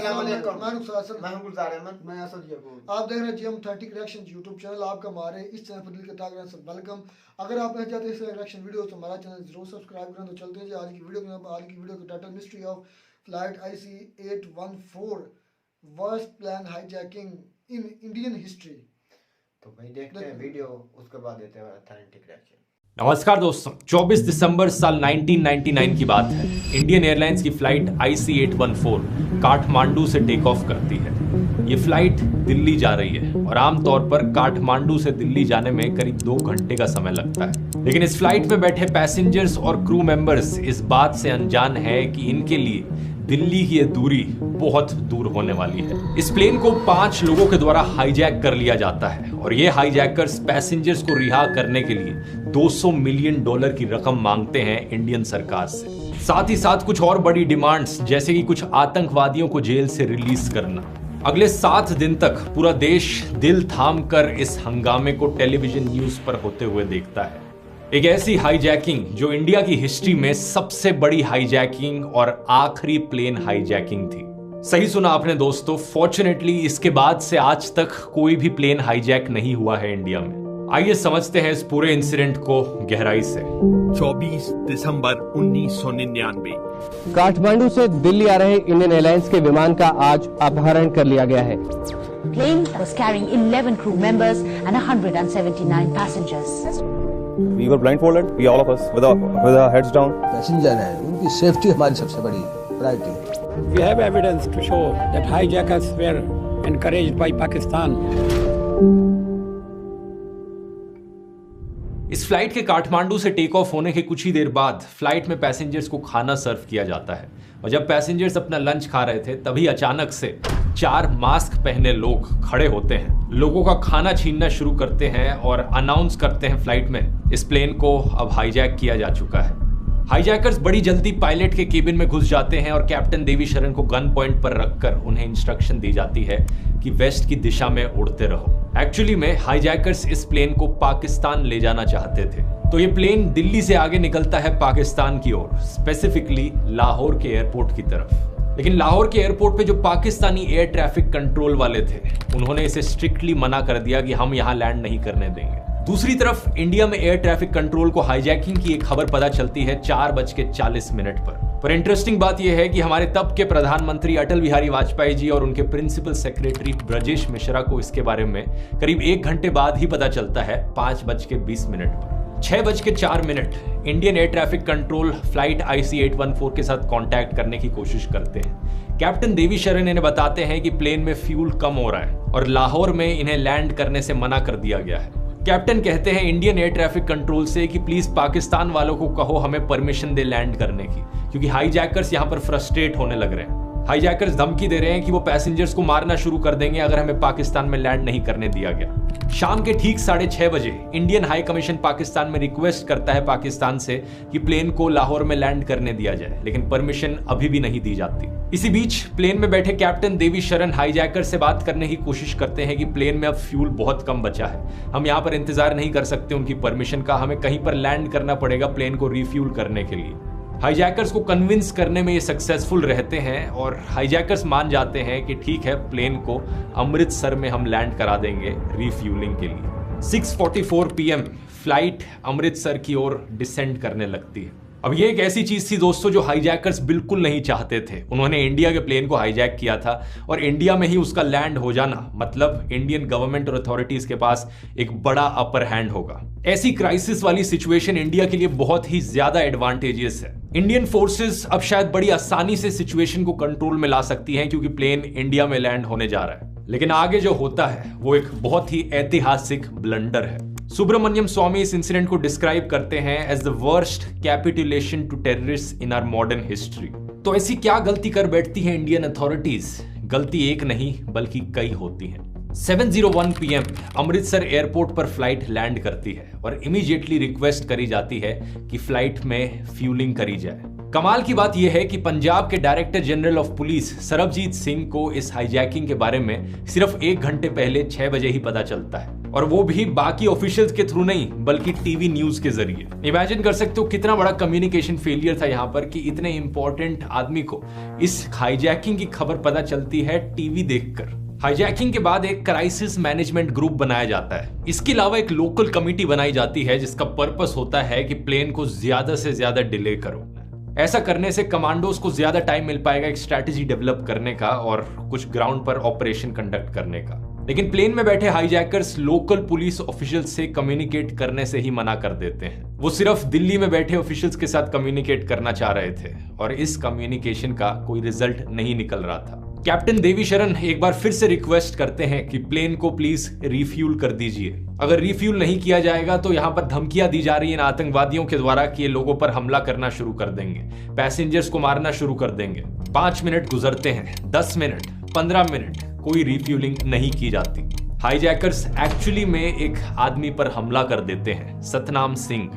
आप देख रहे हैं GM 30 रिएक्शन यूट्यूब चैनल। आपका हमारे इस चैनल पर दिल के ताक़ से वेलकम। अगर आप चाहते हैं इस रिएक्शन वीडियो तो हमारा चैनल जरूर सब्सक्राइब करें। तो चलते हैं आज की वीडियो का title mystery of flight IC-814 worst plan hijacking in Indian history. तो भाई देखते हैं वीडियो, उसके बाद देते हैं ऑथेंटिक रिएक्शन। नमस्कार दोस्तों, 24 दिसंबर साल 1999 की बात है। इंडियन एयरलाइंस की फ्लाइट IC-814 काठमांडू से टेक ऑफ करती है। ये फ्लाइट दिल्ली जा रही है और आमतौर पर काठमांडू से दिल्ली जाने में करीब 2 घंटे का समय लगता है, लेकिन इस फ्लाइट में बैठे पैसेंजर्स और क्रू मेंबर्स इस बात से अनजान है कि इनके लिए दिल्ली की ये दूरी बहुत दूर होने वाली है। इस प्लेन को 5 लोगों के द्वारा हाईजैक कर लिया जाता है और ये हाईजैकर्स पैसेंजर्स को रिहा करने के लिए $200 मिलियन की रकम मांगते हैं इंडियन सरकार से। साथ ही साथ कुछ और बड़ी डिमांड्स, जैसे कि कुछ आतंकवादियों को जेल से रिलीज करना। अगले 7 दिन तक पूरा देश दिल थाम कर इस हंगामे को टेलीविजन न्यूज पर होते हुए देखता है। एक ऐसी हाईजैकिंग जो इंडिया की हिस्ट्री में सबसे बड़ी हाईजैकिंग और आखिरी प्लेन हाईजैकिंग थी। सही सुना आपने दोस्तों, फॉर्चुनेटली इसके बाद से आज तक कोई भी प्लेन हाईजैक नहीं हुआ है इंडिया में। आइए समझते हैं इस पूरे इंसिडेंट को गहराई से। 24 दिसंबर 1999 काठमांडू से दिल्ली आ रहे इंडियन एयरलाइंस के विमान का आज अपहरण कर लिया गया है। Plane was carrying 11 crew members and 179 passengers. We were blindfolded, we all of us with our heads down. Passenger है, उनकी सेफ्टी हमारी सबसे बड़ी priority. We have evidence to show that hijackers were encouraged by Pakistan. इस flight के काठमांडू से take off होने के कुछ ही देर बाद फ्लाइट में पैसेंजर्स को खाना सर्व किया जाता है और जब पैसेंजर्स अपना लंच खा रहे थे तभी अचानक से 4 मास्क पहने लोग खड़े होते हैं, लोगों का खाना छीनना शुरू करते हैं और अनाउंस करते हैं फ्लाइट में इस प्लेन को अब हाईजैक किया जा चुका है। हाईजैकर्स बड़ी जल्दी पायलट के केबिन में घुस जाते हैं और कैप्टन देवी शरण को गन पॉइंट पर रखकर उन्हें इंस्ट्रक्शन दी जाती है कि वेस्ट की दिशा में उड़ते रहो। एक्चुअली में हाईजैकर्स इस प्लेन को पाकिस्तान ले जाना चाहते थे, तो ये प्लेन दिल्ली से आगे निकलता है पाकिस्तान की ओर, स्पेसिफिकली लाहौर के एयरपोर्ट की तरफ। लेकिन लाहौर के एयरपोर्ट पे जो पाकिस्तानी एयर ट्रैफिक कंट्रोल वाले थे, उन्होंने इसे स्ट्रिक्टली मना कर दिया कि हम यहाँ लैंड नहीं करने देंगे। दूसरी तरफ इंडिया में एयर ट्रैफिक कंट्रोल को हाईजैकिंग की एक खबर पता चलती है 4:40 पर इंटरेस्टिंग बात यह है कि हमारे तब के प्रधानमंत्री अटल बिहारी वाजपेयी जी और उनके प्रिंसिपल सेक्रेटरी ब्रजेश मिश्रा को इसके बारे में करीब 1 घंटे बाद ही पता चलता है 5:20 पर। 6:04 Indian air traffic control flight IC-814 के साथ कांटेक्ट करने की कोशिश करते हैं। कैप्टन देवी शरण इन्हें बताते हैं कि प्लेन में फ्यूल कम हो रहा है और लाहौर में इन्हें लैंड करने से मना कर दिया गया है। कैप्टन कहते हैं इंडियन एयर ट्रैफिक कंट्रोल से कि प्लीज पाकिस्तान वालों को कहो हमें परमिशन दे लैंड करने की, क्योंकि हाईजैकर्स यहां पर फ्रस्ट्रेट होने लग रहे हैं। हाईजैकर्स धमकी दे रहे हैं कि वो पैसेंजर्स को मारना शुरू कर देंगे अगर हमें पाकिस्तान में लैंड नहीं करने दिया गया। शाम के ठीक 6:30 बजे इंडियन हाई कमीशन पाकिस्तान में रिक्वेस्ट करता है पाकिस्तान से कि प्लेन को लाहौर में लैंड करने दिया जाए, लेकिन परमिशन अभी भी नहीं दी जाती। इसी बीच प्लेन में बैठे कैप्टन देवी शरण हाईजैकर से बात करने की कोशिश करते हैं कि प्लेन में अब फ्यूल बहुत कम बचा है, हम यहाँ पर इंतजार नहीं कर सकते उनकी परमिशन का, हमें कहीं पर लैंड करना पड़ेगा प्लेन को रिफ्यूल करने के लिए। हाईजैकर्स को कन्विंस करने में ये सक्सेसफुल रहते हैं और हाईजैकर्स मान जाते हैं कि ठीक है, प्लेन को अमृतसर में हम लैंड करा देंगे रिफ्यूलिंग के लिए। 6:44 PM फ्लाइट अमृतसर की ओर डिसेंड करने लगती है। अब ये एक ऐसी चीज थी दोस्तों जो हाईजैकर्स बिल्कुल नहीं चाहते थे। उन्होंने इंडिया के प्लेन को हाईजैक किया था और इंडिया में ही उसका लैंड हो जाना मतलब इंडियन गवर्नमेंट और अथॉरिटीज के पास एक बड़ा अपर हैंड होगा। ऐसी क्राइसिस वाली सिचुएशन इंडिया के लिए बहुत ही ज्यादा एडवांटेजियस है। इंडियन फोर्सेस अब शायद बड़ी आसानी से सिचुएशन को कंट्रोल में ला सकती हैं क्योंकि प्लेन इंडिया में लैंड होने जा रहा है, लेकिन आगे जो होता है वो एक बहुत ही ऐतिहासिक ब्लंडर है। सुब्रमण्यम स्वामी इस इंसिडेंट को डिस्क्राइब करते हैं as the worst capitulation to terrorist in our modern history. तो ऐसी क्या गलती कर बैठती है इंडियन अथॉरिटीज? गलती एक नहीं बल्कि कई होती हैं। 7:01 PM अमृतसर एयरपोर्ट पर फ्लाइट लैंड करती है और इमीडिएटली रिक्वेस्ट करी जाती है कि फ्लाइट में फ्यूलिंग करी जाए। कमाल की बात यह है कि पंजाब के director general of police Sarabjit Singh को इस हाईजैकिंग के बारे में सिर्फ 1 घंटे पहले 6 बजे ही पता चलता है। और वो भी बाकी ऑफिशियल्स के थ्रू नहीं बल्कि टीवी न्यूज के जरिए। इमेजिन कर सकते हो कितना बड़ा कम्युनिकेशन फेलियर था यहाँ पर कि इतने इंपॉर्टेंट आदमी को इस हाईजैकिंग की खबर पता चलती है टीवी देखकर। हाईजैकिंग के बाद एक क्राइसिस मैनेजमेंट ग्रुप बनाया जाता है। इसके अलावा एक लोकल कमेटी बनाई जाती है जिसका पर्पस होता है कि प्लेन को ज्यादा से ज्यादा डिले करो। ऐसा करने से कमांडोज को ज्यादा टाइम मिल पाएगा एक स्ट्रैटेजी डेवलप करने का और कुछ ग्राउंड पर ऑपरेशन कंडक्ट करने का। लेकिन प्लेन में बैठे हाईजैकर्स लोकल पुलिस ऑफिशियल्स से कम्युनिकेट करने से ही मना कर देते हैं। वो सिर्फ दिल्ली में बैठे ऑफिशियल्स के साथ कम्युनिकेट करना चाह रहे थे और इस कम्युनिकेशन का कोई रिजल्ट नहीं निकल रहा था। कैप्टन देवीशरण एक बार फिर से रिक्वेस्ट करते हैं कि प्लेन को प्लीज रिफ्यूल कर दीजिए। अगर रिफ्यूल नहीं किया जाएगा तो यहाँ पर धमकियां दी जा रही हैं आतंकवादियों के द्वारा कि ये लोगों पर हमला करना शुरू कर देंगे, पैसेंजर्स को मारना शुरू कर देंगे। 5 मिनट गुजरते हैं, 10 मिनट, 15 मिनट, कोई रिफ्यूलिंग नहीं की जाती। हाईजैकर्स एक्चुअली में एक आदमी पर हमला कर देते हैं, सतनाम सिंह।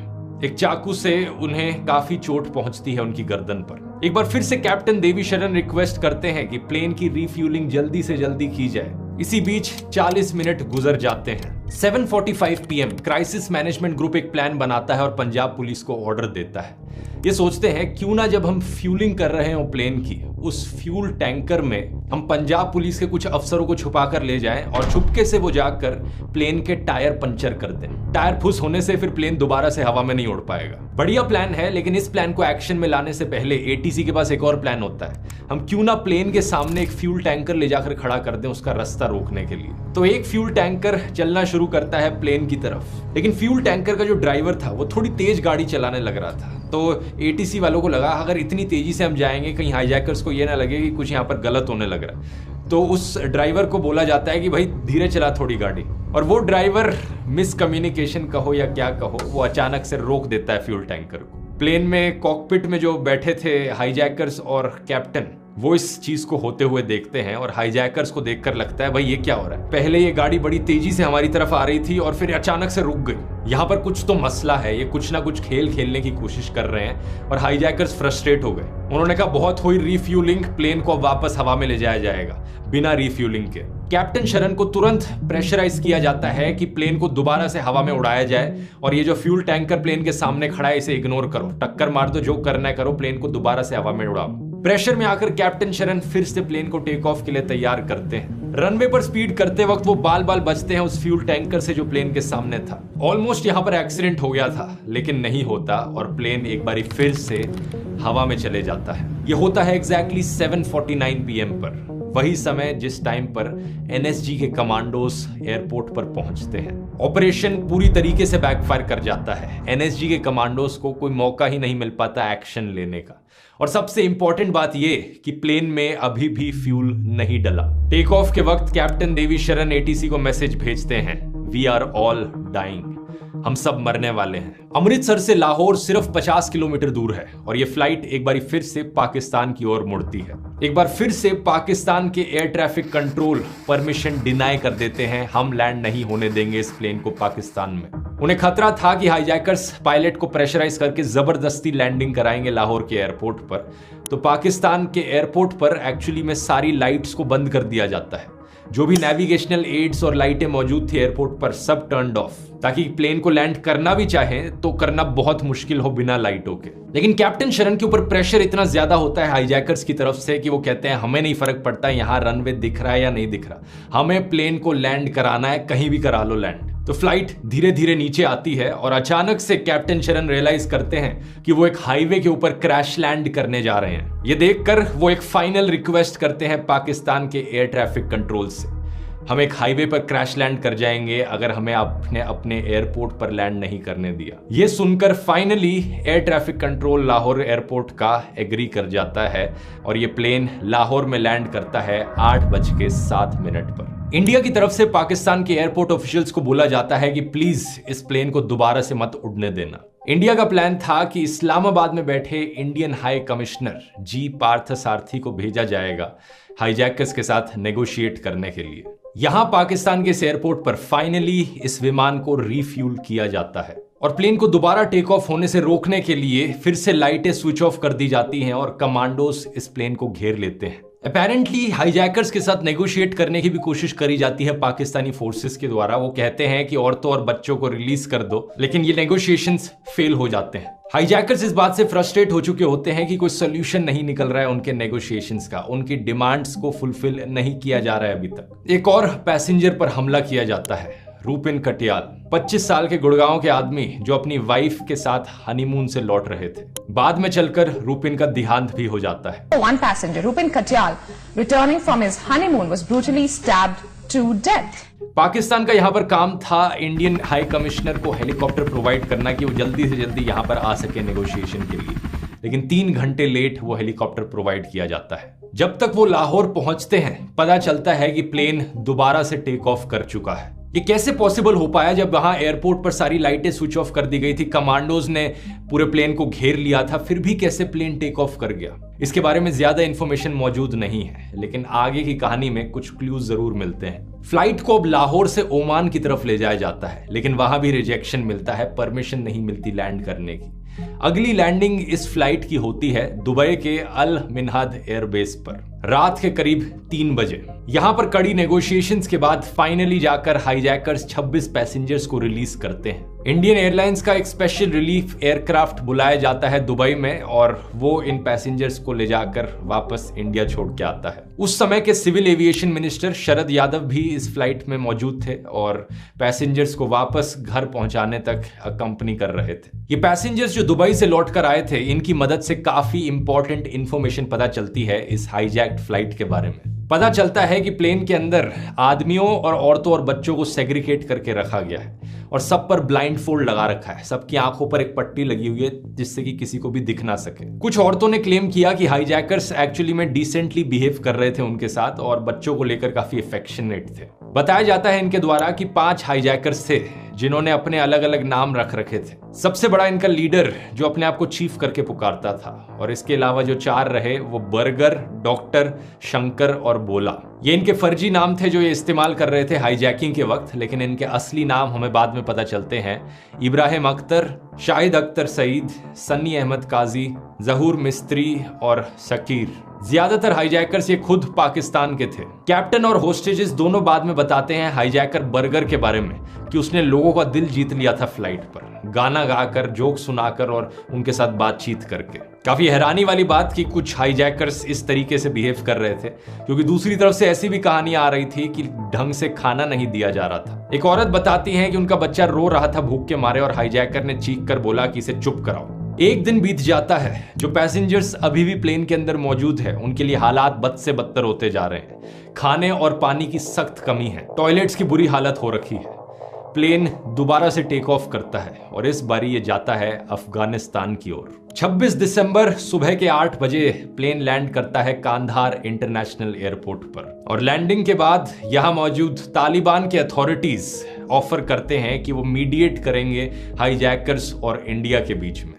एक चाकू से उन्हें काफी चोट पहुंचती है उनकी गर्दन पर। एक बार फिर से कैप्टन देवीशरण रिक्वेस्ट करते हैं कि प्लेन की रिफ्यूलिंग जल्दी से जल्दी की जाए। इसी बीच 40 मिनट गुजर जाते हैं। 7:45 PM क्राइसिस मैनेजमेंट ग्रुप एक प्लान बनाता है और पंजाब पुलिस को ऑर्डर देता है। ये सोचते हैं क्यों ना जब हम फ्यूलिंग कर रहे हो प्लेन की, उस फ्यूल टैंकर में हम पंजाब पुलिस के कुछ अफसरों को छुपा कर ले जाएं और छुपके से वो जाकर प्लेन के टायर पंचर कर दें। टायर फुस होने से फिर प्लेन दोबारा से हवा में नहीं उड़ पाएगा। बढ़िया प्लान है, लेकिन इस प्लान को एक्शन में लाने से पहले एटीसी के पास एक और प्लान होता है। हम क्यों ना प्लेन के सामने एक फ्यूल टैंकर ले जाकर खड़ा कर दें उसका रास्ता रोकने के लिए। तो एक फ्यूल टैंकर चलना शुरू करता है प्लेन की तरफ, लेकिन फ्यूल टैंकर का जो ड्राइवर था वो थोड़ी तेज गाड़ी चलाने लग रहा था। तो एटीसी वालों को लगा अगर इतनी तेजी से हम जाएंगे कहीं हाईजैकर्स को ये ना लगे कि कुछ यहाँ पर गलत होने लग रहा है। तो उस ड्राइवर को बोला जाता है कि भाई धीरे चला थोड़ी गाड़ी, और वो ड्राइवर मिसकम्युनिकेशन कहो या क्या कहो, वो अचानक से रोक देता है फ्यूल टैंकर को। प्लेन में कॉकपिट में जो बैठे थे हाईजैकर्स और कैप्टन, वो इस चीज को होते हुए देखते हैं और हाईजैकर्स को देखकर लगता है भाई ये क्या हो रहा है। पहले ये गाड़ी बड़ी तेजी से हमारी तरफ आ रही थी और फिर अचानक से रुक गई। यहाँ पर कुछ तो मसला है, ये कुछ ना कुछ खेल खेलने की कोशिश कर रहे हैं। और हाईजैकर्स फ्रस्ट्रेट हो गए। उन्होंने कहा बहुत हुई रिफ्यूलिंग, प्लेन को वापस हवा में ले जाया जाएगा बिना रिफ्यूलिंग के। कैप्टन शरण को तुरंत प्रेशराइज किया जाता है कि प्लेन को दोबारा से हवा में उड़ाया जाए और ये जो फ्यूल टैंकर प्लेन के सामने खड़ा है इसे इग्नोर करो, टक्कर मार दो, जो करना है करो, प्लेन को दोबारा से हवा में उड़ाओ। प्रेशर में आकर कैप्टन शरण फिर से प्लेन को टेक ऑफ के लिए तैयार करते हैं। रनवे पर स्पीड करते वक्त वो बाल बाल बचते हैं उस फ्यूल टैंकर से जो प्लेन के सामने था। ऑलमोस्ट यहाँ पर एक्सीडेंट हो गया था, लेकिन नहीं होता और प्लेन एक बारी फिर से हवा में चले जाता है। ये होता है एग्जैक्टली 7:49 PM पर, वही समय जिस टाइम पर एनएसजी के कमांडोज एयरपोर्ट पर पहुंचते हैं। ऑपरेशन पूरी तरीके से बैकफायर कर जाता है। एनएसजी के कमांडोज को कोई मौका ही नहीं मिल पाता एक्शन लेने का। और सबसे इंपॉर्टेंट बात यह कि प्लेन में अभी भी फ्यूल नहीं डला। टेक ऑफ के वक्त कैप्टन देवीशरण एटीसी को मैसेज भेजते हैं, वी आर ऑल डाइंग, हम सब मरने वाले हैं। अमृतसर से लाहौर सिर्फ 50 किलोमीटर दूर है और यह फ्लाइट एक बार फिर से पाकिस्तान की ओर मुड़ती है। एक बार फिर से पाकिस्तान के air traffic control permission deny कर देते हैं, हम लैंड नहीं होने देंगे इस प्लेन को पाकिस्तान में। उन्हें खतरा था कि हाईजैकर्स पायलट को प्रेशराइज करके जबरदस्ती लैंडिंग कराएंगे लाहौर के एयरपोर्ट पर। तो पाकिस्तान के एयरपोर्ट पर एक्चुअली में सारी लाइट्स को बंद कर दिया जाता है। जो भी नेविगेशनल एड्स और लाइटें मौजूद थी एयरपोर्ट पर सब टर्न्ड ऑफ, ताकि प्लेन को लैंड करना भी चाहे तो करना बहुत मुश्किल हो बिना लाइटों के। लेकिन कैप्टन शरण के ऊपर प्रेशर इतना ज्यादा होता है हाईजैकर्स की तरफ से कि वो कहते हैं हमें नहीं फर्क पड़ता यहाँ रनवे दिख रहा है या नहीं दिख रहा, हमें प्लेन को लैंड कराना है, कहीं भी करा लो लैंड। तो फ्लाइट धीरे धीरे नीचे आती है और अचानक से कैप्टन शरण रियलाइज करते हैं कि वो एक हाईवे के ऊपर क्रैश लैंड करने जा रहे हैं। ये देखकर वो एक फाइनल रिक्वेस्ट करते हैं पाकिस्तान के एयर ट्रैफिक कंट्रोल से, हम एक हाईवे पर क्रैश लैंड कर जाएंगे अगर हमें आपने अपने एयरपोर्ट पर लैंड नहीं करने दिया। ये सुनकर finally air traffic control Lahore airport का एग्री कर जाता है और ये प्लेन लाहौर में लैंड करता है 8:07 पर। इंडिया की तरफ से पाकिस्तान के एयरपोर्ट ऑफिशियल्स को बोला जाता है कि प्लीज इस प्लेन को दोबारा से मत उड़ने देना। इंडिया का प्लान था कि इस्लामाबाद में बैठे इंडियन हाई कमिश्नर जी पार्थ सारथी को भेजा जाएगा हाईजैकर्स के साथ नेगोशिएट करने के लिए। यहां पाकिस्तान के इस एयरपोर्ट पर फाइनली इस विमान को रिफ्यूल किया जाता है और प्लेन को दोबारा टेक ऑफ होने से रोकने के लिए फिर से लाइटें स्विच ऑफ कर दी जाती हैं और कमांडोज इस प्लेन को घेर लेते हैं। अपेरेंटली हाईजैकर्स के साथ नेगोशिएट करने की भी कोशिश करी जाती है पाकिस्तानी फोर्सेस के द्वारा। वो कहते हैं कि औरतों और बच्चों को रिलीज कर दो, लेकिन ये नेगोशिएशंस फेल हो जाते हैं। हाईजैकर्स इस बात से फ्रस्ट्रेट हो चुके होते हैं कि कोई सोल्यूशन नहीं निकल रहा है उनके नेगोशिएशंस का, उनकी डिमांड्स को फुलफिल नहीं किया जा रहा है अभी तक। एक और पैसेंजर पर हमला किया जाता है, रूपिन कटियाल, 25 साल के गुड़गांव के आदमी जो अपनी वाइफ के साथ हनीमून से लौट रहे थे। बाद में चलकर रूपिन का देहांत भी हो जाता है। One passenger, Rupin Katyal, returning from his honeymoon, was brutally stabbed to death. Pakistan का यहाँ पर काम था इंडियन हाई कमिश्नर को हेलीकॉप्टर प्रोवाइड करना कि वो जल्दी से जल्दी यहाँ पर आ सके नेगोशिएशन के लिए, लेकिन 3 घंटे लेट वो हेलीकॉप्टर प्रोवाइड किया जाता है। जब तक वो लाहौर पहुंचते हैं पता चलता है कि प्लेन दोबारा से टेक ऑफ कर चुका है। ये कैसे पॉसिबल हो पाया जब वहां एयरपोर्ट पर सारी लाइटें स्विच ऑफ कर दी गई थी, कमांडोज ने पूरे प्लेन को घेर लिया था, फिर भी कैसे प्लेन टेक ऑफ कर गया? इसके बारे में ज्यादा इंफॉर्मेशन मौजूद नहीं है, लेकिन आगे की कहानी में कुछ क्लूज जरूर मिलते हैं। फ्लाइट को अब लाहौर से ओमान की तरफ ले जाया जाता है, लेकिन वहां भी रिजेक्शन मिलता है, परमिशन नहीं मिलती लैंड करने की। अगली लैंडिंग इस फ्लाइट की होती है दुबई के अल मिन्हाद एयरबेस पर रात के करीब 3 बजे। यहां पर कड़ी नेगोशिएशंस के बाद फाइनली जाकर हाईजैकर्स 26 पैसेंजर्स को रिलीज करते हैं। इंडियन एयरलाइंस का एक स्पेशल रिलीफ एयरक्राफ्ट बुलाया जाता है दुबई में और वो इन पैसेंजर्स को ले जाकर वापस इंडिया छोड़ के आता है। उस समय के civil aviation minister Sharad Yadav भी इस फ्लाइट में मौजूद थे और पैसेंजर्स को वापस घर पहुंचाने तक अकंपनी कर रहे थे। ये पैसेंजर्स जो दुबई से लौट कर आए थे, इनकी मदद से काफी इंपॉर्टेंट इंफॉर्मेशन पता चलती है इस हाईजैक्ड फ्लाइट के बारे में। पता चलता है कि प्लेन के अंदर आदमियों और औरतों और बच्चों को सेग्रीगेट करके रखा गया है और सब पर ब्लाइंड फोल्ड लगा रखा है। सबकी आंखों पर एक पट्टी लगी हुई है जिससे कि किसी को भी दिख ना सके। कुछ औरतों ने क्लेम किया कि हाईजैकर्स एक्चुअली में डिसेंटली बिहेव कर रहे थे उनके साथ और बच्चों को लेकर काफी अफेक्शनेट थे। बताया जाता है इनके द्वारा कि 5 हाईजैकर्स थे जिन्होंने अपने अलग अलग नाम रख रखे थे। सबसे बड़ा इनका लीडर जो अपने आप को चीफ करके पुकारता था, और इसके अलावा जो 4 रहे वो बर्गर, डॉक्टर, शंकर और बोला। ये इनके फर्जी नाम थे जो ये इस्तेमाल कर रहे थे हाईजैकिंग के वक्त, लेकिन इनके असली नाम हमें बाद में पता चलते हैं। इब्राहिम अख्तर, शाहिद अख्तर सईद, सन्नी अहमद काजी, जहूर मिस्त्री और शकीर। ज्यादातर हाईजैकर्स ये खुद पाकिस्तान के थे। कैप्टन और होस्टेजेस दोनों बाद में बताते हैं हाईजैकर बर्गर के बारे में कि उसने लोगों का दिल जीत लिया था फ्लाइट पर, गाना गाकर, जोक सुनाकर और उनके साथ बातचीत करके। काफी हैरानी वाली बात कि कुछ हाईजैकर्स इस तरीके से बिहेव कर रहे थे, क्योंकि दूसरी तरफ से ऐसी भी कहानियां आ रही थी कि ढंग से खाना नहीं दिया जा रहा था। एक औरत बताती है कि उनका बच्चा रो रहा था भूख के मारे और हाईजैकर ने चीख कर बोला कि इसे चुप कराओ। एक दिन बीत जाता है। जो पैसेंजर्स अभी भी प्लेन के अंदर मौजूद है उनके लिए हालात बद से बदतर होते जा रहे हैं। खाने और पानी की सख्त कमी है, टॉयलेट्स की बुरी हालत हो रखी है। प्लेन दोबारा से टेक ऑफ करता है और इस बारी ये जाता है अफगानिस्तान की ओर। 26 दिसंबर सुबह के 8 बजे प्लेन लैंड करता है कांधार इंटरनेशनल एयरपोर्ट पर, और लैंडिंग के बाद यहां मौजूद तालिबान के अथॉरिटीज ऑफर करते हैं कि वो मीडिएट करेंगे हाईजैकर्स और इंडिया के बीच में।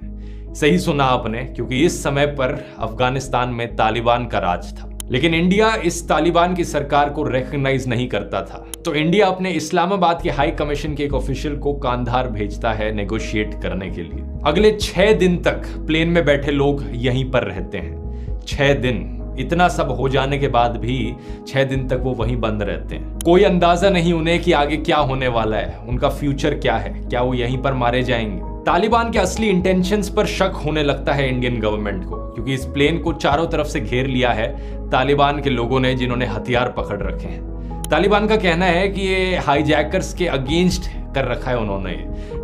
सही सुना आपने, क्योंकि इस समय पर अफगानिस्तान में तालिबान का राज था, लेकिन इंडिया इस तालिबान की सरकार को रिकॉग्नाइज नहीं करता था। तो इंडिया अपने इस्लामाबाद के हाई कमीशन के एक ऑफिशियल को कांधार भेजता है नेगोशिएट करने के लिए। अगले 6 दिन तक प्लेन में बैठे लोग यहीं पर रहते हैं। 6 दिन। इतना सब हो जाने के बाद भी 6 दिन तक वो वहीं बंद रहते हैं। कोई अंदाजा नहीं उन्हें कि आगे क्या होने वाला है, उनका फ्यूचर क्या है, क्या वो यहीं पर मारे जाएंगे। तालिबान के असली इंटेंशंस पर शक होने लगता है इंडियन गवर्नमेंट को, क्योंकि इस प्लेन को चारों तरफ से घेर लिया है तालिबान के लोगों ने जिन्होंने हथियार पकड़ रखे हैं। तालिबान का कहना है कि ये हाईजैकर्स के अगेंस्ट कर रखा है उन्होंने,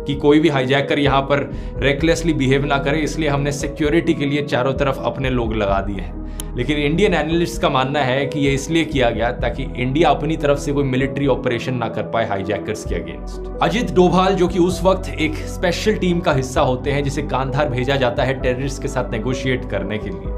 कि कोई भी हाईजैकर यहाँ पर रेकलेसली बिहेव ना करे, इसलिए हमने सिक्योरिटी के लिए चारों तरफ अपने लोग लगा दिए हैं। लेकिन इंडियन एनालिस्ट का मानना है कि ये इसलिए किया गया ताकि इंडिया अपनी तरफ से कोई मिलिट्री ऑपरेशन ना कर पाए हाईजैकर्स के अगेंस्ट। अजित डोभाल, जो कि उस वक्त एक स्पेशल टीम का हिस्सा होते हैं जिसे कांधार भेजा जाता है टेररिस्ट के साथ नेगोशिएट करने के लिए,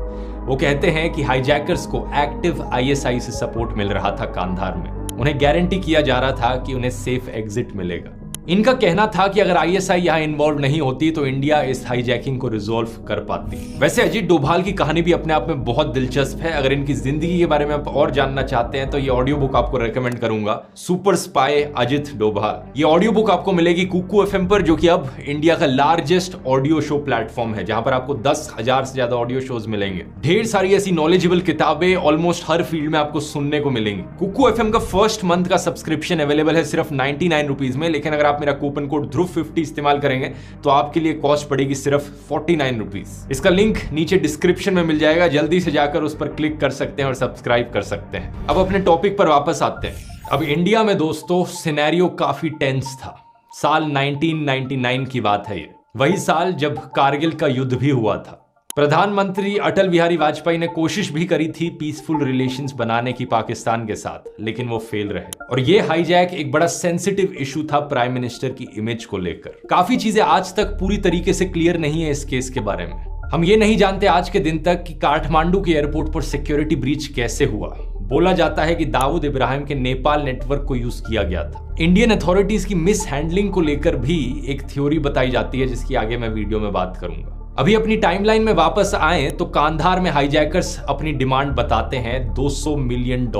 वो कहते हैं कि हाईजैकर्स को एक्टिव ISI से सपोर्ट मिल रहा था कांधार में। उन्हें गारंटी किया जा रहा था कि उन्हें सेफ एग्जिट मिलेगा। इनका कहना था कि अगर आईएसआई यहां इन्वॉल्व नहीं होती तो इंडिया इस हाईजैकिंग को रिजॉल्व कर पाती। वैसे अजीत डोभाल की कहानी भी अपने आप में बहुत दिलचस्प है। अगर इनकी जिंदगी के बारे में आप और जानना चाहते हैं तो ये ऑडियो बुक आपको रेकमेंड करूंगा, सुपर स्पाई अजित डोभाल। ये ऑडियो बुक आपको मिलेगी कुकू एफएम पर, जो कि अब इंडिया का लार्जेस्ट ऑडियो शो प्लेटफॉर्म है, जहां पर आपको 10,000 से ज्यादा ऑडियो शोज मिलेंगे। ढेर सारी ऐसी नॉलेजेबल किताबें ऑलमोस्ट हर फील्ड में आपको सुनने को मिलेंगी। कुकू एफएम का फर्स्ट मंथ का सब्सक्रिप्शन अवेलेबल है सिर्फ 99 रुपीज में, लेकिन अगर आप मेरा कूपन कोड ध्रुव50 इस्तेमाल करेंगे तो आपके लिए कॉस्ट पड़ेगी सिर्फ 49 रुपीज। इसका लिंक नीचे डिस्क्रिप्शन में मिल जाएगा, जल्दी से जाकर उस पर क्लिक कर सकते हैं और सब्सक्राइब कर सकते हैं। अब अपने टॉपिक पर वापस आते हैं। अब इंडिया में दोस्तों सिनेरियो काफी टेंस था। साल 1999 की बात है ये, वही साल जब कारगिल का युद्ध भी हुआ था। प्रधानमंत्री अटल बिहारी वाजपेयी ने कोशिश भी करी थी पीसफुल रिलेशंस बनाने की पाकिस्तान के साथ, लेकिन वो फेल रहे। और ये हाईजैक एक बड़ा सेंसिटिव इशू था प्राइम मिनिस्टर की इमेज को लेकर। काफी चीजें आज तक पूरी तरीके से क्लियर नहीं है इस केस के बारे में। हम ये नहीं जानते आज के दिन तक कि काठमांडू के एयरपोर्ट पर सिक्योरिटी ब्रीच कैसे हुआ। बोला जाता है कि दाऊद इब्राहिम के नेपाल नेटवर्क को यूज किया गया था। इंडियन अथॉरिटीज की मिस हैंडलिंग को लेकर भी एक थ्योरी बताई जाती है, जिसकी आगे मैं वीडियो में बात करूंगा। अभी अपनी टाइमलाइन में वापस आए तो कांधार में हाईजैकर्स अपनी डिमांड बताते हैं $200 मिलियन,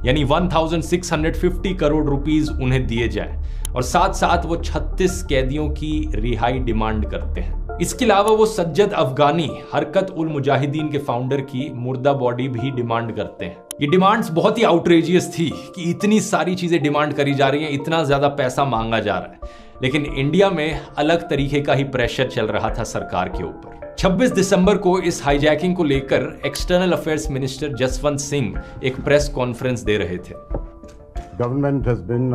यानी 1650 करोड़ रुपीस उन्हें दिए जाए, और साथ साथ वो 36 कैदियों की रिहाई डिमांड करते हैं। इसके अलावा वो सज्जद अफगानी हरकत उल मुजाहिदीन के फाउंडर की मुर्दा बॉडी भी डिमांड करते हैं। ये डिमांड्स बहुत ही आउटरेजियस थी कि इतनी सारी चीजें डिमांड करी जा रही हैं, इतना ज्यादा पैसा मांगा जा रहा है, लेकिन इंडिया में अलग तरीके का ही प्रेशर चल रहा था सरकार के ऊपर। 26 दिसंबर को इस हाईजैकिंग को लेकर external affairs minister Jaswant Singh एक प्रेस कॉन्फ्रेंस दे रहे थे। Government has been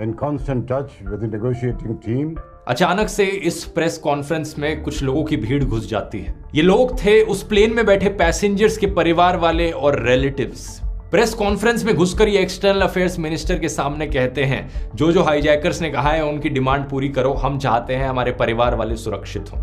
in constant touch with the negotiating team. अचानक से इस प्रेस कॉन्फ्रेंस में कुछ लोगों की भीड़ घुस जाती है। ये लोग थे उस प्लेन में बैठे पैसेंजर्स के परिवार वाले और रिलेटिव्स। प्रेस कॉन्फ्रेंस में घुसकर ये एक्सटर्नल अफेयर्स मिनिस्टर के सामने कहते हैं, जो हाईजैकर्स ने कहा है उनकी डिमांड पूरी करो, हम चाहते हैं हमारे परिवार वाले सुरक्षित हों।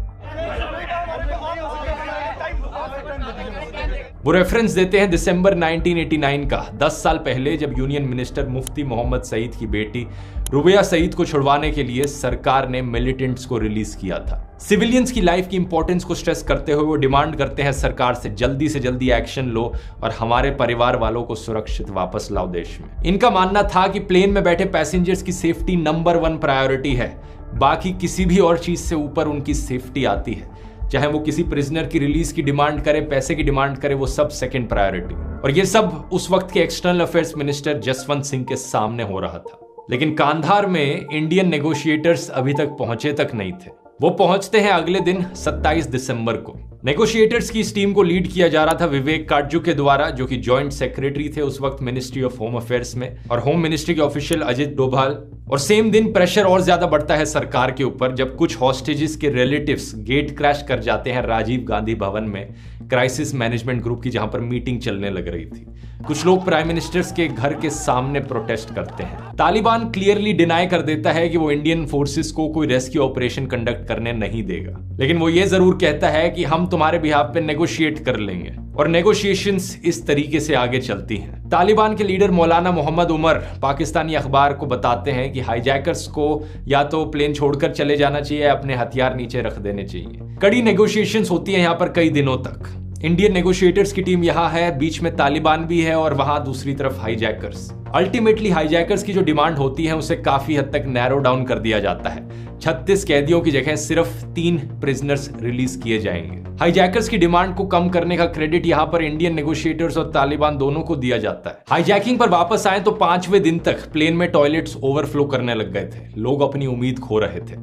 वो रेफरेंस देते हैं दिसंबर 1989 का, 10 साल पहले, जब यूनियन मिनिस्टर मुफ्ती मोहम्मद सईद की बेटी रुबिया सईद को छुड़वाने के लिए सरकार ने मिलिटेंट्स को रिलीज किया था। सिविलियंस की लाइफ की इंपॉर्टेंस को स्ट्रेस करते हुए वो डिमांड करते हैं सरकार से जल्दी एक्शन लो और हमारे परिवार वालों को सुरक्षित वापस लाओ देश में। इनका मानना था कि प्लेन में बैठे पैसेंजर्स की सेफ्टी नंबर 1 प्रायोरिटी है, बाकी किसी भी और चीज से ऊपर उनकी सेफ्टी आती है। चाहे वो किसी प्रिजनर की रिलीज की डिमांड करे, पैसे की डिमांड करे, वो सब सेकंड प्रायोरिटी। और ये सब उस वक्त के external affairs minister Jaswant Singh के सामने हो रहा था। लेकिन कांधार में इंडियन नेगोशिएटर्स अभी तक पहुंचे तक नहीं थे। वो पहुंचते हैं अगले दिन 27 दिसंबर को। नेगोशिएटर्स की इस टीम को लीड किया जा रहा था विवेक काटजू के द्वारा, जो कि जॉइंट सेक्रेटरी थे उस वक्त मिनिस्ट्री ऑफ होम अफेयर्स में, और होम मिनिस्ट्री के ऑफिशियल अजित डोभाल। और सेम दिन प्रेशर और ज्यादा बढ़ता है सरकार के ऊपर जब कुछ हॉस्टेजेस के रिलेटिव्स गेट क्रैश कर जाते हैं राजीव गांधी भवन में, क्राइसिस मैनेजमेंट ग्रुप की, जहां पर मीटिंग चलने लग रही थी। कुछ लोग प्राइम मिनिस्टर्स के घर के सामने प्रोटेस्ट करते हैं। तालिबान क्लियरली डिनाई कर देता है कि वो इंडियन फोर्सेस को कोई रेस्क्यू ऑपरेशन कंडक्ट करने नहीं देगा, लेकिन वो ये जरूर कहता है कि हम तुम्हारे बिहाफ पे नेगोशिएट कर लेंगे। और नेगोशिएशंस इस तरीके से आगे चलती हैं। तालिबान के लीडर मौलाना मोहम्मद उमर पाकिस्तानी अखबार को बताते हैं कि हाईजैकर्स को या तो प्लेन छोड़कर चले जाना चाहिए या अपने हथियार नीचे रख देने चाहिए। कड़ी नेगोशिएशंस होती है यहाँ पर कई दिनों तक। इंडियन नेगोशिएटर्स की टीम यहाँ है, बीच में तालिबान भी है और वहां दूसरी तरफ हाईजैकर्स। अल्टीमेटली हाईजैकर्स की जो डिमांड होती है उसे काफी हद तक नैरो डाउन कर दिया जाता है। 36 कैदियों की जगह सिर्फ 3 प्रिजनर्स रिलीज किए जाएंगे। हाईजैकर्स की डिमांड को कम करने का क्रेडिट यहाँ पर इंडियन नेगोशिएटर्स और तालिबान दोनों को दिया जाता है। हाईजैकिंग पर वापस आए तो 5वें दिन तक प्लेन में टॉयलेट्स ओवरफ्लो करने लग गए थे। लोग अपनी उम्मीद खो रहे थे।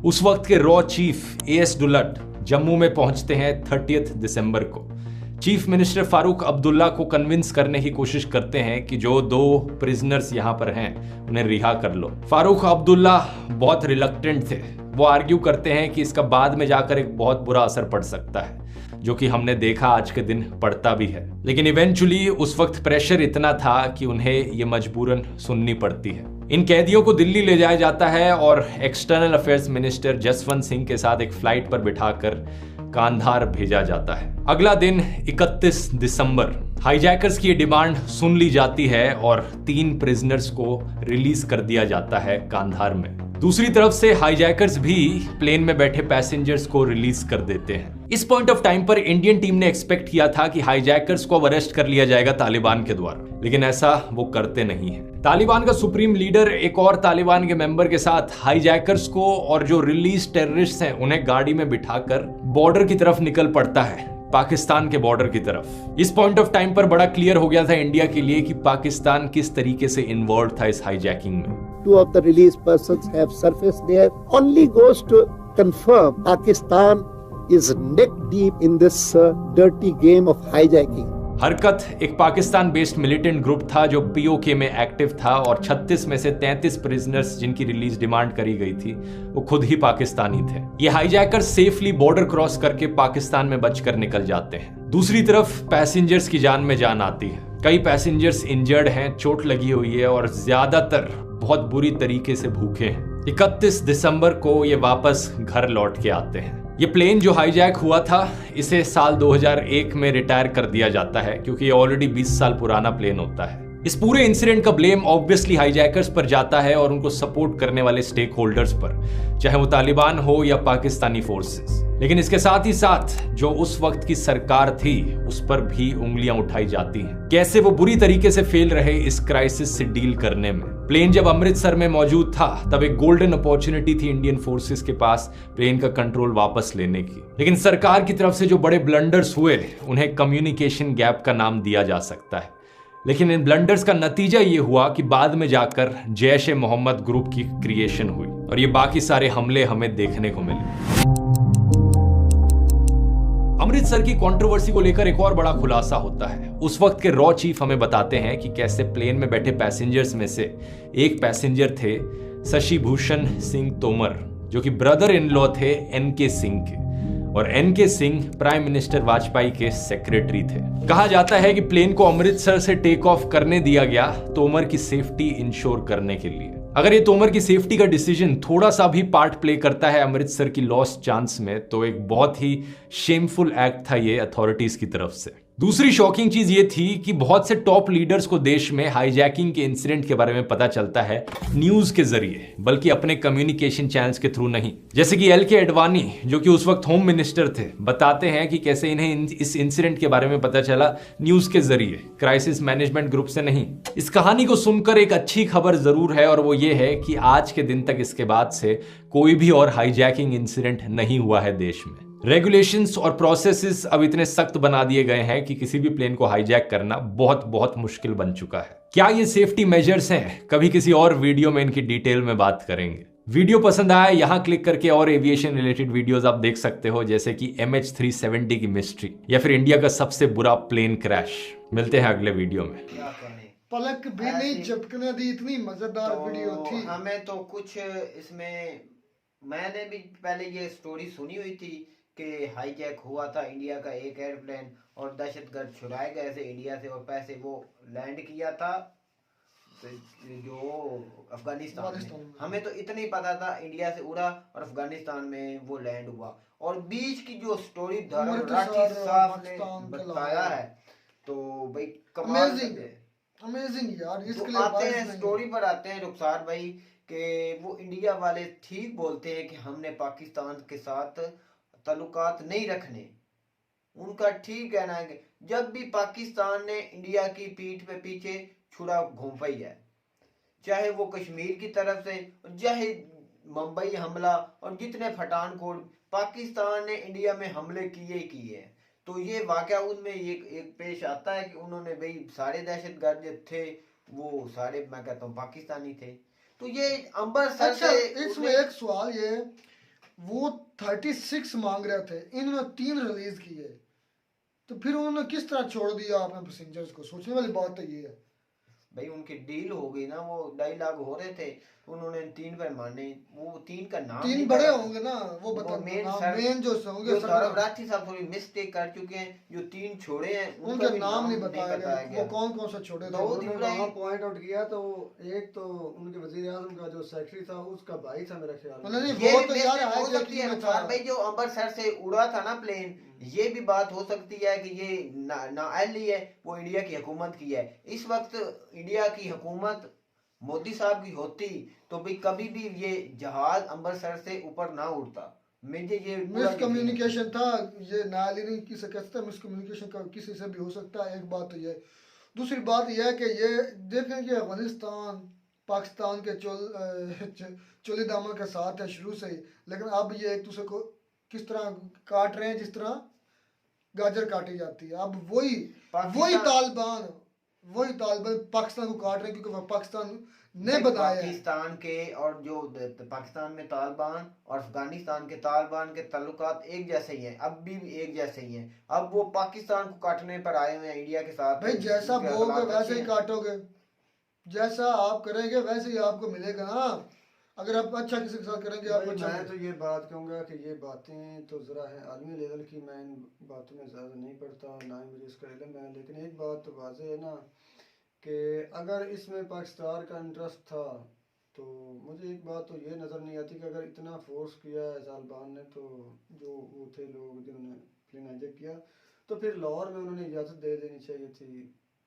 उस वक्त के रॉ चीफ एएस डुलट जम्मू में पहुंचते हैं 30 दिसंबर को। चीफ मिनिस्टर फारूक अब्दुल्ला को कन्विंस करने की कोशिश करते हैं कि जो 2 प्रिजनर्स यहाँ पर हैं उन्हें रिहा कर लो। फारूक अब्दुल्ला बहुत रिलक्टेंट थे। वो आर्ग्यू करते हैं कि इसका बाद में जाकर एक बहुत बुरा असर पड़ सकता है, जो कि हमने देखा आज के दिन पड़ता भी है। लेकिन इवेंचुअली उस वक्त प्रेशर इतना था कि उन्हें ये मजबूरन सुननी पड़ती है। इन कैदियों को दिल्ली ले जाया जाता है और external affairs minister Jaswant Singh के साथ एक फ्लाइट पर बिठाकर कांधार भेजा जाता है। अगला दिन 31 दिसंबर हाईजैकर्स की ये डिमांड सुन ली जाती है और 3 प्रिजनर्स को रिलीज कर दिया जाता है कांधार में। दूसरी तरफ से हाईजैकर्स भी प्लेन में बैठे पैसेंजर्स को रिलीज कर देते हैं। इस पॉइंट ऑफ टाइम पर इंडियन टीम ने एक्सपेक्ट किया था कि हाईजैकर्स को अब अरेस्ट कर लिया जाएगा तालिबान के द्वारा, लेकिन ऐसा वो करते नहीं है। तालिबान का सुप्रीम लीडर एक और तालिबान के मेंबर के साथ हाईजैकर्स को और जो रिलीज टेररिस्ट हैं उन्हें गाड़ी में बिठाकर बॉर्डर की तरफ निकल पड़ता है, पाकिस्तान के बॉर्डर की तरफ। इस पॉइंट ऑफ टाइम पर बड़ा क्लियर हो गया था इंडिया के लिए कि पाकिस्तान किस तरीके से इन्वॉल्व था इस हाईजैकिंग में। 2 of the released persons have surfaced there. Only goes to confirm Pakistan is neck deep in this dirty game of hijacking. हरकत एक पाकिस्तान बेस्ड मिलिटेंट ग्रुप था जो पीओके में एक्टिव था और 36 में से 33 प्रिजनर्स जिनकी रिलीज डिमांड करी गई थी वो खुद ही पाकिस्तानी थे। ये हाईजैकर सेफली बॉर्डर क्रॉस करके पाकिस्तान में बचकर निकल जाते हैं। दूसरी तरफ पैसेंजर्स की जान में जान आती है। कई पैसेंजर्स इंजर्ड हैं, चोट लगी हुई है और ज्यादातर बहुत बुरी तरीके से भूखे हैं। 31 दिसंबर को ये वापस घर लौट के आते हैं। ये प्लेन जो हाईजैक हुआ था इसे साल 2001 में रिटायर कर दिया जाता है क्योंकि ये ऑलरेडी 20 साल पुराना प्लेन होता है। इस पूरे इंसिडेंट का ब्लेम ऑब्वियसली हाईजैकर्स पर जाता है और उनको सपोर्ट करने वाले स्टेक होल्डर्स पर, चाहे वो तालिबान हो या पाकिस्तानी फोर्सेस। लेकिन इसके साथ ही साथ जो उस वक्त की सरकार थी उस पर भी उंगलियां उठाई जाती हैं। कैसे वो बुरी तरीके से फेल रहे इस क्राइसिस से डील करने में। प्लेन जब अमृतसर में मौजूद था तब एक गोल्डन अपॉर्चुनिटी थी इंडियन फोर्सेस के पास प्लेन का कंट्रोल वापस लेने की, लेकिन सरकार की तरफ से जो बड़े ब्लंडर्स हुए उन्हें कम्युनिकेशन गैप का नाम दिया जा सकता है। लेकिन इन ब्लंडर्स का नतीजा ये हुआ कि बाद में जाकर जैश-ए-मोहम्मद ग्रुप की क्रिएशन हुई और ये बाकी सारे हमले हमें देखने को मिले। अमृतसर की कंट्रोवर्सी को लेकर एक और बड़ा खुलासा होता है। उस वक्त के रॉ चीफ हमें बताते हैं कि कैसे प्लेन में बैठे पैसेंजर्स में से एक पैसेंजर थे शशि भूषण सिंह तोमर, जो कि ब्रदर इन लॉ थे एनके सिंह के, और NK Singh prime minister Vajpayee के सेक्रेटरी थे। कहा जाता है कि प्लेन को अमृतसर से टेक ऑफ करने दिया गया तोमर की सेफ्टी इंश्योर करने के लिए। अगर ये तोमर की सेफ्टी का डिसीजन थोड़ा सा भी पार्ट प्ले करता है अमृतसर की लॉस्ट चांस में, तो एक बहुत ही शेमफुल एक्ट था ये अथॉरिटीज की तरफ से। दूसरी शॉकिंग चीज ये थी कि बहुत से टॉप लीडर्स को देश में हाईजैकिंग के इंसिडेंट के बारे में पता चलता है न्यूज के जरिए, बल्कि अपने कम्युनिकेशन चैनल्स के थ्रू नहीं। जैसे कि एल के एडवाणी, जो कि उस वक्त होम मिनिस्टर थे, बताते हैं कि कैसे इन्हें इस इंसिडेंट के बारे में पता चला न्यूज के जरिए, क्राइसिस मैनेजमेंट ग्रुप से नहीं। इस कहानी को सुनकर एक अच्छी खबर जरूर है और वो ये है कि आज के दिन तक इसके बाद से कोई भी और हाईजैकिंग इंसिडेंट नहीं हुआ है देश में। रेगुलेशंस और प्रोसेसेस अब इतने सख्त बना दिए गए हैं कि किसी भी प्लेन को हाईजैक करना बहुत बहुत मुश्किल बन चुका है। क्या ये सेफ्टी मेजर्स हैं? कभी किसी और वीडियो में इनकी डिटेल में बात करेंगे। वीडियो पसंद आया यहां क्लिक करके और एविएशन रिलेटेड वीडियोस आप देख सकते हो, जैसे कि MH370 की मिस्ट्री या फिर इंडिया का सबसे बुरा प्लेन क्रैश। मिलते हैं अगले वीडियो में। पलक भी नहीं झपकने दी, इतनी मजेदार वीडियो थी। हमें तो कुछ इसमें, मैंने भी पहले ये स्टोरी सुनी हुई थी कि हाईजैक हुआ था इंडिया का एक एयरप्लेन और दहशतगर्द छुड़ाए गए थे इंडिया से और पैसे वो लैंड किया था जो अफगानिस्तान में। हमें तो इतना ही पता था इंडिया से उड़ा और अफगानिस्तान में वो लैंड हुआ। और बीच की जो स्टोरी राठी साहब ने बताया है तो भाई कमाल है, अमेजिंग यार। इसके लिए आते हैं स्टोरी पर आते हैं रुखसार भाई कि वो इंडिया वाले ठीक बोलते हैं कि हमने पाकिस्तान के साथ ताल्लुकात नहीं रखने। उनका ठीक कहना है कि जब भी पाकिस्तान ने इंडिया की पीठ पे पीछे छुरा घूंपाई है, चाहे वो कश्मीर की तरफ से, चाहे मुंबई हमला और जितने पठानकोट, पाकिस्तान ने इंडिया में हमले किए। तो ये वाकया उनमें एक पेश आता है कि उन्होंने भाई सारे दहशतगर्द थे वो सारे, मैं कहता हूँ, पाकिस्तानी थे। तो ये अमृतसर से इसमें एक सवाल ये, वो 36 मांग रहे थे, इन्होंने 3 रिलीज किए, तो फिर उन्होंने किस तरह छोड़ दिया अपने पैसेंजर्स को? सोचने वाली बात तो ये है भाई, उनकी डील हो गई ना, वो डायलॉग हो रहे थे, उन्होंने 3 पर माने। वो 3 का नाम 3 बड़े होंगे ना, वो बता मेन जो होंगे। राठी साहब थोड़ी मिस्टेक कर चुके हैं, जो 3 छोड़े हैं उनका नाम नहीं बताया गया, वो कौन सा छोड़े थे। वहाँ पॉइंट आउट किया तो एक तो उनके वजीर आज़म का जो सेक्रेटरी था उसका भाई था मेरा ख्याल। भाई जो अमृतसर से उड़ा था ना प्लेन, ये भी बात हो सकती है कि ये नाअहली है, वो इंडिया की हुकूमत की है। इस वक्त इंडिया की हुकूमत मोदी साहब की होती तो भी कभी भी ये जहाज अमृतसर से ऊपर ना उड़ता। मुझे ये मिसकम्युनिकेशन था, ये नाअहली नहीं किसी कहते, मिसकम्युनिकेशन का किसी से भी हो सकता है। एक बात तो ये, दूसरी बात यह है कि ये देखें कि अफगानिस्तान पाकिस्तान के चोली दामन का साथ है शुरू से ही, लेकिन अब ये एक दूसरे को किस तरह काट रहे हैं जिस तरह गाजर काटी जाती है। अब वही तालिबान पाकिस्तान को काट रहे हैं क्योंकि पाकिस्तान ने बताया पाकिस्तान के और जो पाकिस्तान में तालिबान और अफगानिस्तान के तालिबान के ताल्लुकात एक जैसे ही हैं, अब भी एक जैसे ही हैं। अब वो पाकिस्तान को काटने पर आए हुए हैं इंडिया के साथ। भाई जैसा बोलोगे वैसे ही काटोगे, जैसा आप करेंगे वैसे ही आपको मिलेगा ना। अगर आप अच्छा किसी के साथ करेंगे आप अच्छा। मैं तो ये बात कहूँगा कि ये बातें तो ज़रा है आलमी लेवल की, मैं इन बातों में ज़्यादा नहीं पढ़ता, ना ही मुझे इसका इल्म है, लेकिन एक बात तो वाज़ेह है ना कि अगर इसमें पाकिस्तान का इंटरेस्ट था तो मुझे एक बात तो ये नज़र नहीं आती कि अगर इतना फोर्स किया है तालिबान ने, तो जो वो थे लोग जिन्होंने प्लेन हाईजैक किया, तो फिर लाहौर में उन्होंने इजाज़त दे देनी चाहिए थी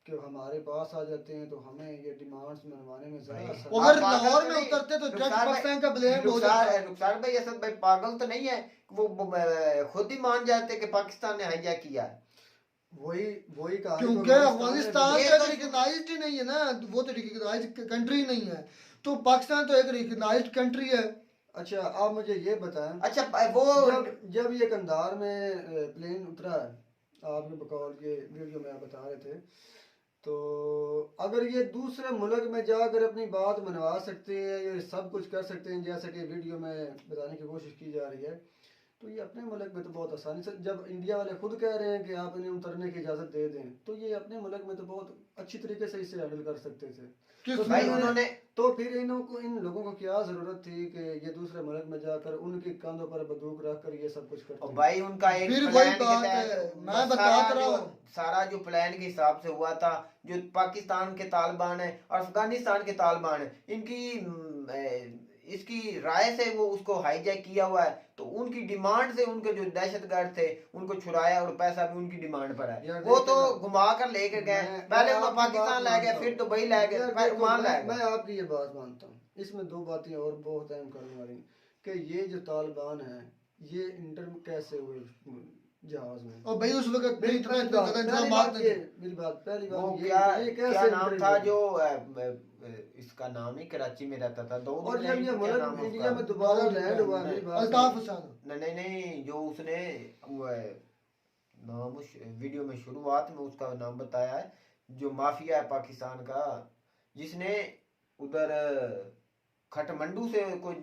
कि हमारे पास आ जाते हैं तो हमें ये डिमांड्स मनवाने में ज़्यादा। अगर लाहौर में उतरते तो पाकिस्तान का ब्लेम हो जाता। रुखसार भाई असद भाई पागल तो नहीं है, वो खुद ही मान जाते कि पाकिस्तान ने हाईजैक किया है। वही कहा, क्योंकि अफगानिस्तान तो रिकॉग्नाइज्ड ही नहीं है ना, वो तो रिकॉग्नाइज्ड कंट्री नहीं है, तो पाकिस्तान तो एक रिकॉग्नाइज्ड कंट्री है। अच्छा आप मुझे ये बताएं, अच्छा वो जब ये कंधार में प्लेन उतरा है, आपके बकौल ये वीडियो में आप बता रहे थे, तो अगर ये दूसरे मुल्क में जाकर अपनी बात मनवा सकते हैं, ये सब कुछ कर सकते हैं जैसा कि वीडियो में बताने की कोशिश की जा रही है, तो ये अपने मुल्क में तो बहुत आसानी से, जब इंडिया वाले खुद कह रहे हैं कि आप इन्हें उतरने की इजाज़त दे दें, तो ये अपने मुल्क में तो बहुत अच्छी तरीके से इसे हैंडल कर सकते थे। तो फिर इन लोगों को क्या जरूरत थी कि ये दूसरे मुल्क में जाकर उनके कंधों पर बंदूक रखकर ये सब कुछ करते हैं? भाई उनका एक मैं बता रहा हूँ, सारा जो प्लान के हिसाब से हुआ था, जो पाकिस्तान के तालिबान है और अफगानिस्तान के तालिबान है, इनकी इसकी राय से वो उसको हाईजैक किया हुआ है, तो उनकी डिमांड से उनके जो दहशतगर्द थे उनको छुड़ाया और पैसा भी उनकी डिमांड पर है। वो तो घुमा कर लेके गए, पहले वो पाकिस्तान ले गए, फिर दुबई ले गए, फिर ओमान ले गए। मैं आपकी ये बात मानता हूँ, इसमें दो बातें और बहुत अहम करने वाली कि ये जो तालिबान है ये इंटर कैसे हुए जहाज में, और भाई उस वक्त मेरी बात पहली बात ये क्या नाम था जो इसका नाम ही कराची में रहता था, और जब ये मुल्क इंडिया में दोबारा लैंड हुआ, अल्ताफ हुसैन, नहीं जो उसने नाम उस वीडियो में शुरुआत में उसका नाम बताया है, जो माफिया है पाकिस्तान का, जिसने उधर खटमंडू से कोई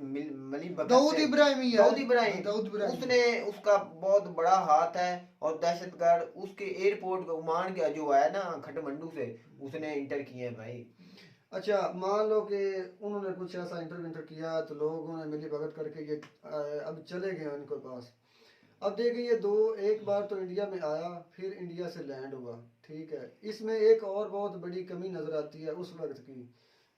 मली दाऊद इब्राहिम, उसने उसका बहुत बड़ा हाथ है, और दहशतगर्द उसके एयरपोर्ट ओमान का जो है ना खटमंडू से उसने इंटर किए हैं भाई। अच्छा मान लो कि उन्होंने कुछ ऐसा इंटर किया तो लोगों ने मिली भगत करके ये अब चले गए उनके पास। अब देखिए ये एक बार तो इंडिया में आया, फिर इंडिया से लैंड हुआ, ठीक है। इसमें एक और बहुत बड़ी कमी नजर आती है उस वक्त की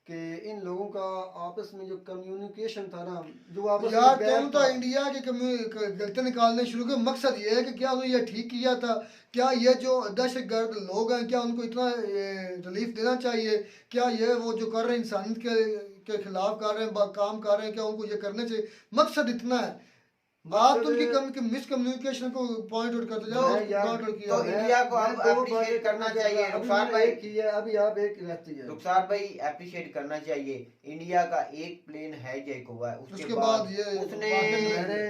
कि इन लोगों का आपस में जो कम्युनिकेशन था ना, जो आपस यार तुम तो इंडिया के गलतियां निकालने शुरू के, मकसद ये है कि क्या उन्होंने ये ठीक किया था, क्या ये जो दहशतगर्द लोग हैं क्या उनको इतना रिलीफ देना चाहिए, क्या ये वो जो कर रहे हैं इंसानियत के खिलाफ कर रहे हैं काम कर रहे हैं, क्या उनको ये करने चाहिए, मकसद इतना है। आप तो उनकी मिसकम्युनिकेशन को पॉइंट आउट करते जाओ, तो इंडिया को अब अप्रिशिएट करना चाहिए। रुखसार भाई अभी आप एक रहती है, रुखसार भाई अप्रिशिएट करना चाहिए, इंडिया का एक प्लेन हाईजैक हुआ है, उसके बाद उसने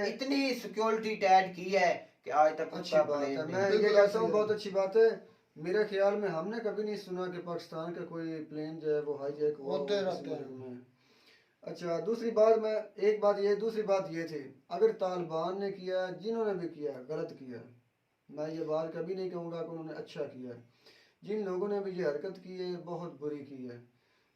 इतनी सिक्योरिटी टाइट की है कि आज तक अच्छी बात है। मैं ये कहता हूँ बहुत अच्छी बात है। मेरे ख्याल में हमने कभी नहीं सुना कि पाकिस्तान का कोई प्लेन जो है वो हाईजैक हुआ। अच्छा दूसरी बात ये थी, अगर तालिबान ने किया, जिन्होंने भी किया गलत किया, मैं ये बात कभी नहीं कहूँगा कि उन्होंने अच्छा किया। जिन लोगों ने भी ये हरकत की है बहुत बुरी की है।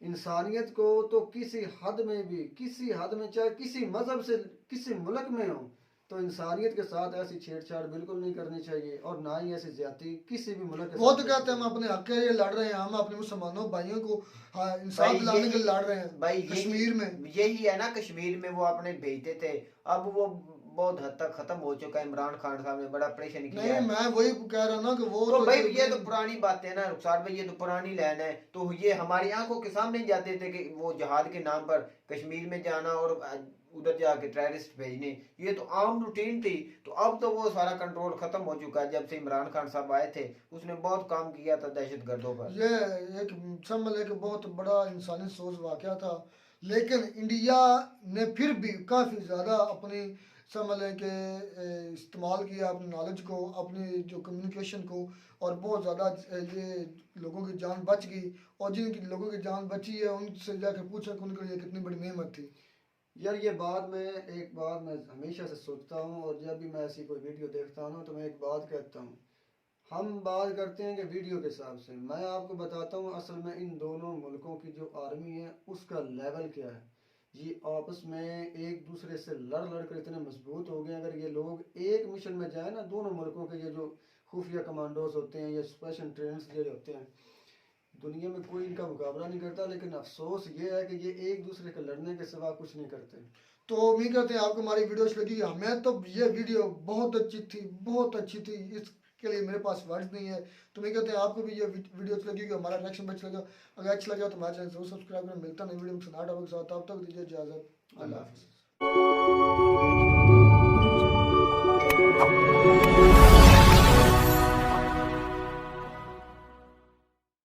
इंसानियत को तो किसी हद में चाहे किसी मजहब से किसी मुल्क में हो, तो इंसानियत के साथ ऐसी छेड़छाड़ बिल्कुल नहीं करनी चाहिए, और ना ही ऐसी ज्यादती किसी भी मुल्क के साथ। वो तो कहते हैं हम अपने हक के लिए लड़ रहे हैं, हम अपने मुसलमानों भाइयों को इंसाफ दिलाने के लिए लड़ रहे हैं। भाई कश्मीर में यही है ना, कश्मीर में वो अपने भेजते थे, अब वो बहुत हद तक खत्म हो चुका है। इमरान खान साहब ने बड़ा ऑपरेशन किया नहीं, है। मैं वही कह रहा ना कि वो तो भाई ये तो पुरानी बातें ना रुखसार भाई, ये तो पुरानी लाइन है। तो ये हमारी आंखों के सामने ही जाते थे कि वो जहाद के नाम पर कश्मीर में जाना और उधर जाके टेररिस्ट भेजने, ये तो आम रूटीन थी। तो अब तो वो सारा कंट्रोल खत्म हो चुका है। जब से इमरान खान साहब आए थे उसने बहुत काम किया था दहशत गर्दों पर। ये एक समझ ले कि बहुत बड़ा इंसानी सोच वाकया था, लेकिन इंडिया ने फिर भी काफ़ी ज़्यादा अपनी समझ लें कि इस्तेमाल किया अपनी नॉलेज को, अपनी जो कम्युनिकेशन को, और बहुत ज़्यादा ये लोगों की जान बच गई। और जिन लोगों की जान बची है उनसे जाकर पूछा कि उनके लिए कितनी बड़ी नेमत थी। यार ये बात मैं हमेशा से सोचता हूँ, और जब भी मैं ऐसी कोई वीडियो देखता हूँ तो मैं एक बात कहता हूँ, हम बात करते हैं कि वीडियो के हिसाब से, मैं आपको बताता हूँ असल में इन दोनों मुल्कों की जो आर्मी है उसका लेवल क्या है। ये आपस में एक दूसरे से लड़ लड़ कर इतने मजबूत हो गए। अगर ये लोग एक मिशन में जाए ना, दोनों मुल्कों के ये जो खुफिया कमांडोज होते हैं या स्पेशल ट्रेन्स जो होते हैं, दुनिया में कोई इनका मुकाबला नहीं करता। लेकिन अफसोस ये है कि ये एक दूसरे के लड़ने के सिवा कुछ नहीं करते। तो उम्मीद करते हैं आपको हमारी वीडियोस लगी। हमें तो ये वीडियो बहुत अच्छी थी, बहुत अच्छी थी, इसके लिए मेरे पास वर्ड्स नहीं है। तो उम्मीद करते हैं आपको भी ये वीडियोस लगेगी, हमारा रिएक्शन अच्छा लगा। अगर अच्छा लगा तो हमारे चैनल जरूर सब्सक्राइब करें। मिलता है नई वीडियो में, तब तक दीजिए इजाजत। अल्लाह हाफिज़।